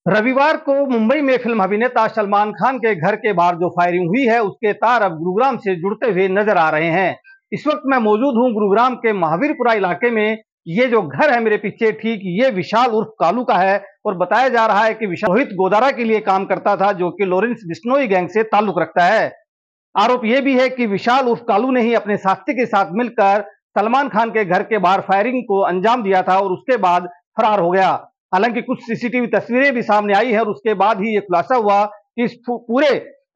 रविवार को मुंबई में फिल्म अभिनेता सलमान खान के घर के बाहर जो फायरिंग हुई है उसके तार अब गुरुग्राम से जुड़ते हुए नजर आ रहे हैं। इस वक्त मैं मौजूद हूं गुरुग्राम के महावीरपुरा इलाके में। ये जो घर है मेरे पीछे ठीक ये विशाल उर्फ कालू का है और बताया जा रहा है कि विशाल रोहित गोदारा के लिए काम करता था, जो कि लॉरेंस बिश्नोई गैंग से ताल्लुक रखता है। आरोप यह भी है कि विशाल उर्फ कालू ने ही अपने साथी के साथ मिलकर सलमान खान के घर के बाहर फायरिंग को अंजाम दिया था और उसके बाद फरार हो गया। हालांकि कुछ सीसीटीवी तस्वीरें भी सामने आई है और उसके बाद ही ये खुलासा हुआ कि इस पूरे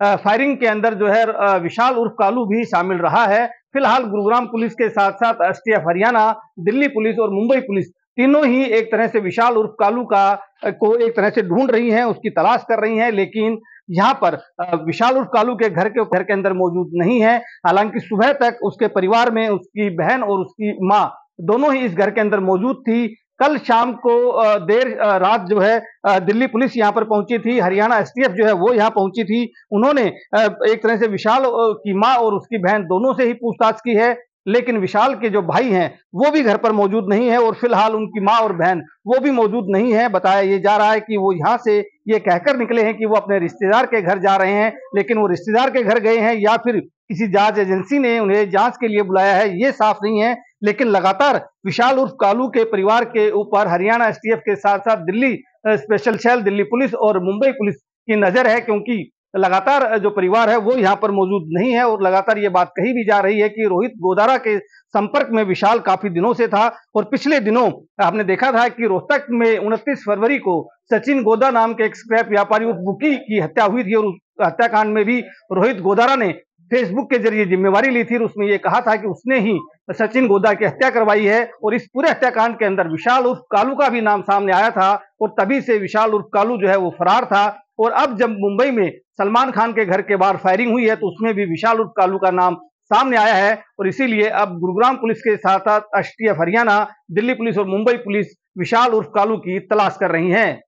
फायरिंग के अंदर जो है विशाल उर्फ कालू भी शामिल रहा है। फिलहाल गुरुग्राम पुलिस के साथ साथ एसटीएफ हरियाणा, दिल्ली पुलिस और मुंबई पुलिस तीनों ही एक तरह से विशाल उर्फ कालू को एक तरह से ढूंढ रही हैं, उसकी तलाश कर रही हैं, लेकिन यहाँ पर विशाल उर्फ कालू के घर के अंदर मौजूद नहीं है। हालांकि सुबह तक उसके परिवार में उसकी बहन और उसकी माँ दोनों ही इस घर के अंदर मौजूद थी। कल शाम को देर रात जो है दिल्ली पुलिस यहाँ पर पहुंची थी, हरियाणा एसटीएफ जो है वो यहाँ पहुंची थी। उन्होंने एक तरह से विशाल की माँ और उसकी बहन दोनों से ही पूछताछ की है, लेकिन विशाल के जो भाई हैं वो भी घर पर मौजूद नहीं है और फिलहाल उनकी माँ और बहन वो भी मौजूद नहीं है। बताया ये जा रहा है कि वो यहाँ से ये कहकर निकले हैं कि वो अपने रिश्तेदार के घर जा रहे हैं, लेकिन वो रिश्तेदार के घर गए हैं या फिर किसी जांच एजेंसी ने उन्हें जांच के लिए बुलाया है, ये साफ नहीं है। लेकिन लगातार विशाल उर्फ कालू के परिवार के ऊपर हरियाणा एसटीएफ के साथ साथ Delhi special cell, Delhi police और मुंबई पुलिस की नजर है, क्योंकि लगातार जो परिवार है वो यहाँ पर मौजूद नहीं है और लगातार ये बात कही भी जा रही है कि रोहित गोदारा के संपर्क में विशाल काफी दिनों से था। और पिछले दिनों आपने देखा था कि रोहतक में 29 फरवरी को सचिन गोदा नाम के एक स्क्रैप व्यापारी उर्फ बुकी की हत्या हुई थी और उस हत्याकांड में भी रोहित गोदारा ने फेसबुक के जरिए जिम्मेवारी ली थी और उसमें यह कहा था कि उसने ही सचिन गोदा की हत्या करवाई है। और इस पूरे हत्याकांड के अंदर विशाल उर्फ कालू का भी नाम सामने आया था और तभी से विशाल उर्फ कालू जो है वो फरार था। और अब जब मुंबई में सलमान खान के घर के बाहर फायरिंग हुई है तो उसमें भी विशाल उर्फ कालू का नाम सामने आया है और इसीलिए अब गुरुग्राम पुलिस के साथ साथ एसटीएफ हरियाणा, दिल्ली पुलिस और मुंबई पुलिस विशाल उर्फ कालू की तलाश कर रही है।